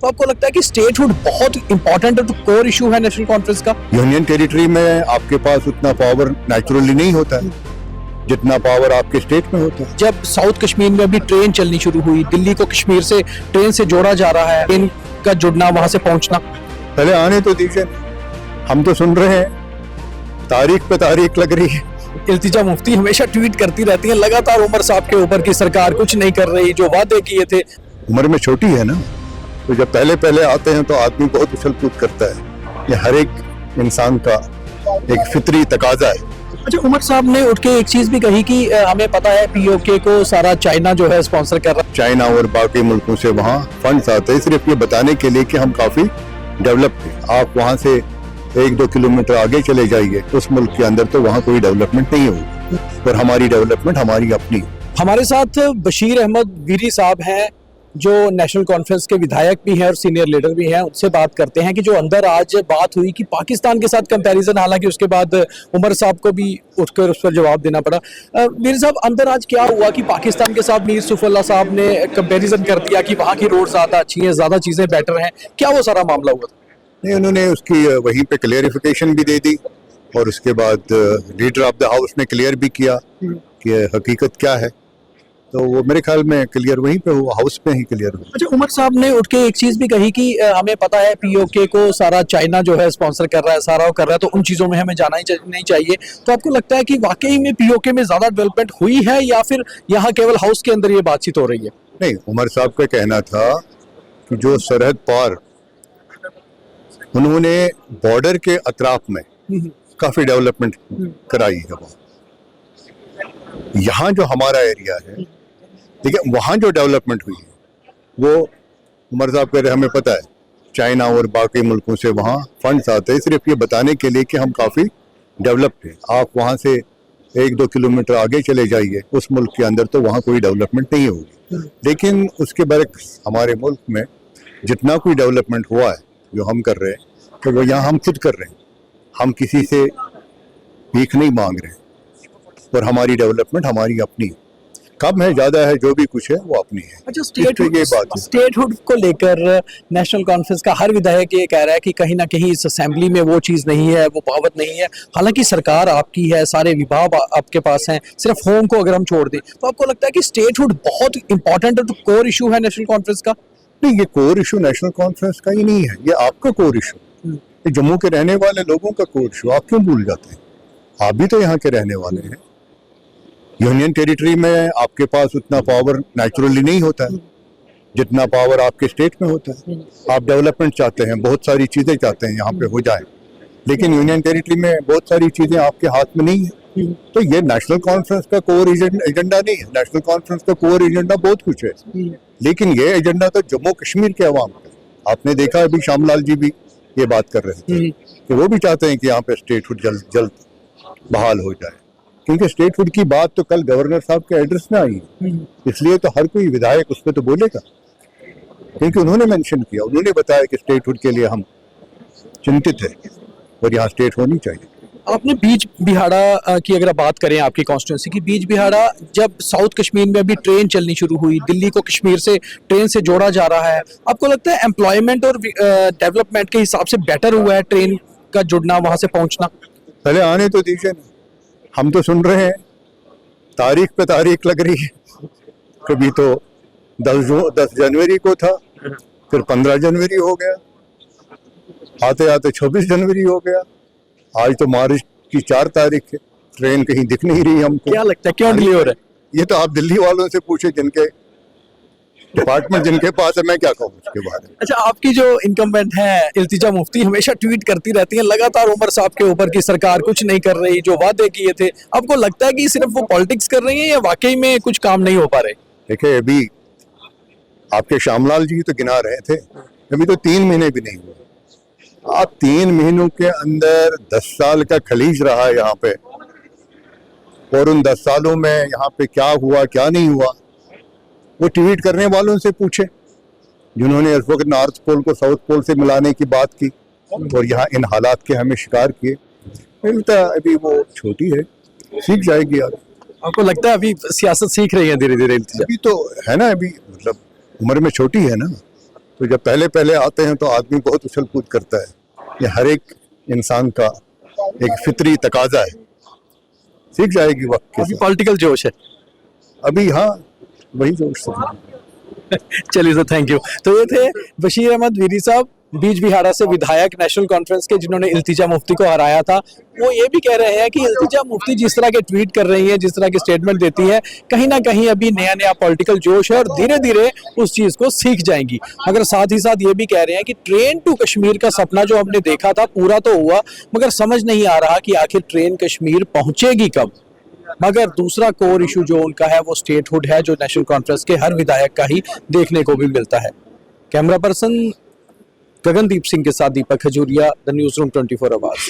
तो आपको लगता है कि स्टेटहुड बहुत इंपॉर्टेंट और कोर इशू है नेशनल कॉन्फ्रेंस का? यूनियन टेरिटरी में आपके पास उतना पावर नेचुरली नहीं होता है जितना पावर आपके स्टेट में होता है। जब साउथ कश्मीर में अभी ट्रेन चलनी शुरू हुई, दिल्ली को कश्मीर से ट्रेन से जोड़ा जा रहा है, ट्रेन का जुड़ना, वहां से पहुंचना, पहले आने तो दीजिए, हम तो सुन रहे हैं, तारीख पे तारीख लग रही है। इल्तिजा मुफ्ती हमेशा ट्वीट करती रहती है लगातार उमर साहब के ऊपर की सरकार कुछ नहीं कर रही, जो वादे किए थे। उम्र में छोटी है ना, तो जब पहले पहले आते हैं तो आदमी बहुत उछल कूद करता है। ये हर एक इंसान का एक फितरी तकाजा है। अच्छा, उमर साहब ने उठ के एक चीज भी कही कि हमें पता है पीओके को सारा चाइना जो है स्पॉन्सर कर रहा है। चाइना और बाकी मुल्कों से वहाँ फंड्स आते हैं सिर्फ ये बताने के लिए कि हम काफी डेवलप हैं। आप वहाँ से 1-2 किलोमीटर आगे चले जाइए उस मुल्क के अंदर तो वहाँ कोई डेवलपमेंट नहीं होगी, और हमारी डेवलपमेंट हमारी अपनी। हमारे साथ बशीर अहमद वीरी साहब हैं जो नेशनल कॉन्फ्रेंस के विधायक भी हैं और सीनियर लीडर भी हैं। उनसे बात करते हैं कि जो अंदर आज बात हुई कि पाकिस्तान के साथ कंपैरिजन, हालांकि उसके बाद उमर साहब को भी उठकर उस पर जवाब देना पड़ा। मीर साहब, अंदर आज क्या हुआ कि पाकिस्तान के साथ मीर सुफल्ला साहब ने कंपैरिजन कर दिया कि वहाँ की रोड ज़्यादा अच्छी हैं, ज़्यादा चीज़ें बेटर हैं, क्या वो सारा मामला हुआ था? नहीं, उन्होंने उसकी वहीं पे क्लियरिफिकेशन भी दे दी और उसके बाद लीडर ऑफ द हाउस ने क्लियर भी किया कि हकीकत क्या है, तो वो मेरे ख्याल में क्लियर वहीं पे हुआ, हाउस पे ही क्लियर हुआ। अच्छा, उमर साहब ने उठ के एक चीज भी कही कि हमें पता है पीओके को सारा चाइना जो है स्पॉन्सर कर रहा है, सारा वो कर रहा है, तो उन चीजों में हमें जाना ही नहीं चाहिए। तो आपको लगता है कि वाकई में पीओके में ज्यादा डेवलपमेंट हुई है या फिर यहाँ केवल हाउस के अंदर ये बातचीत हो रही है? नहीं, उमर साहब का कहना था कि जो सरहद पार उन्होंने बॉर्डर के अतराफ में काफी डेवलपमेंट कराई है। वहाँ यहाँ जो हमारा एरिया है, देखिए वहाँ जो डेवलपमेंट हुई है वो उमर साहब कह रहे हमें पता है चाइना और बाकी मुल्कों से वहाँ फंड्स आते हैं सिर्फ ये बताने के लिए कि हम काफ़ी डेवलप्ड हैं। आप वहाँ से 1-2 किलोमीटर आगे चले जाइए उस मुल्क के अंदर तो वहाँ कोई डेवलपमेंट नहीं होगी, लेकिन उसके बरक्स हमारे मुल्क में जितना कोई डेवलपमेंट हुआ है जो हम कर रहे हैं तो वो यहाँ हम खुद कर रहे हैं। हम किसी से भीख नहीं मांग रहे हैं और हमारी डेवलपमेंट हमारी अपनी, कम है ज़्यादा है जो भी कुछ है वो अपनी है। अच्छा, स्टेटहुड को लेकर नेशनल कॉन्फ्रेंस का हर विधायक ये कह रहा है कि कहीं ना कहीं इस असेंबली में वो चीज़ नहीं है, वो पावर नहीं है। हालांकि सरकार आपकी है, सारे विभाग आपके पास हैं, सिर्फ होम को अगर हम छोड़ दें तो आपको लगता है कि स्टेटहुड बहुत इंपॉर्टेंट और कोर इशू है नेशनल कॉन्फ्रेंस का? नहीं, ये कोर इशू नेशनल कॉन्फ्रेंस का ही नहीं है, ये आपका कोर इशू, ये जम्मू के रहने वाले लोगों का कोर इशू। आप क्यों भूल जाते हैं? आप भी तो यहाँ के रहने वाले हैं। यूनियन टेरिटरी में आपके पास उतना पावर नेचुरली नहीं होता है जितना पावर आपके स्टेट में होता है। आप डेवलपमेंट चाहते हैं, बहुत सारी चीज़ें चाहते हैं यहाँ पे हो जाए, लेकिन यूनियन टेरिटरी में बहुत सारी चीज़ें आपके हाथ में नहीं है। तो ये नेशनल कॉन्फ्रेंस का कोर एजेंडा नहीं है। नेशनल कॉन्फ्रेंस का कोर एजेंडा बहुत कुछ है, लेकिन ये एजेंडा तो जम्मू कश्मीर के अवाम का। आपने देखा अभी श्यामलाल जी भी ये बात कर रहे थे कि वो भी चाहते हैं कि यहाँ पे स्टेटहुड जल्द जल्द बहाल हो जाए, क्योंकि स्टेटहुड की बात तो कल गवर्नर साहब के एड्रेस में आई है, इसलिए तो हर कोई विधायक उस पर तो बोलेगा, क्योंकि उन्होंने मेंशन किया, उन्होंने बताया कि स्टेटहुड के लिए हम चिंतित है और यहाँ स्टेट होनी चाहिए। आपने बीज बिहाड़ा की अगर बात करें, आपकी कॉन्स्टिट्यूंसी की, बीज बिहाड़ा जब साउथ कश्मीर में अभी ट्रेन चलनी शुरू हुई, दिल्ली को कश्मीर से ट्रेन से जोड़ा जा रहा है, आपको लगता है एम्प्लॉयमेंट और डेवलपमेंट के हिसाब से बेटर हुआ है ट्रेन का जुड़ना, वहां से पहुंचना? पहले आने तो दीजिए, हम तो सुन रहे हैं, तारीख पे तारीख लग रही है। कभी तो 10 जनवरी को था, फिर 15 जनवरी हो गया, आते आते 26 जनवरी हो गया, आज तो मार्च की 4 तारीख है। ट्रेन कहीं दिख नहीं रही हमको। क्या लगता है क्यों डिले हो रहा है? ये तो आप दिल्ली वालों से पूछे, जिनके डिपार्टमेंट जिनके पास है, मैं क्या कहूँ उसके बारे में। अच्छा, आपकी जो इनकम्बेंट है इल्तिजा मुफ्ती हमेशा ट्वीट करती रहती है लगातार उमर साहब के ऊपर की सरकार कुछ नहीं कर रही, जो वादे किए थे। आपको लगता है कि सिर्फ वो पॉलिटिक्स कर रही है या वाकई में कुछ काम नहीं हो पा रहे? देखिए, अभी आपके श्यामलाल जी तो गिना रहे थे, अभी तो 3 महीने भी नहीं हुए। आप 3 महीनों के अंदर 10 साल का खलीज रहा है यहाँ पे, और उन 10 सालों में यहाँ पे क्या हुआ क्या नहीं हुआ वो ट्वीट करने वालों से पूछे, जिन्होंने इस वक्त नॉर्थ पोल को साउथ पोल से मिलाने की बात की और यहाँ इन हालात के हमें शिकार किए। मिलता अभी वो छोटी है, सीख जाएगी यार। आपको लगता है अभी सियासत सीख रही है धीरे धीरे? अभी तो है ना, अभी मतलब उम्र में छोटी है ना, तो जब पहले पहले आते हैं तो आदमी बहुत उछल कूद करता है। ये हर एक इंसान का एक फितरी तकाजा है, सीख जाएगी वक्त के अभी साथ। पॉलिटिकल जोश है। अभी हाँ, वही जोश से। चलिए सर, थैंक यू। तो ये थे बशीर अहमद वीरी साहब, बीज बिहाड़ा से विधायक नेशनल कॉन्फ्रेंस के, जिन्होंने इल्तिजा मुफ्ती को हराया था। वो ये भी कह रहे हैं कि इल्तिजा मुफ्ती जिस तरह के ट्वीट कर रही है, जिस तरह के स्टेटमेंट देती है, कहीं ना कहीं अभी नया नया पॉलिटिकल जोश है और धीरे धीरे उस चीज को सीख जाएंगी। मगर साथ ही साथ ये भी कह रहे हैं कि ट्रेन टू कश्मीर का सपना जो हमने देखा था पूरा तो हुआ, मगर समझ नहीं आ रहा कि आखिर ट्रेन कश्मीर पहुंचेगी कब। मगर दूसरा कोर इशू जो उनका है वो स्टेटहुड है, जो नेशनल कॉन्फ्रेंस के हर विधायक का ही देखने को भी मिलता है। कैमरा पर्सन गगनदीप सिंह के साथ Deepak Khajuria, the News Room 24 hours.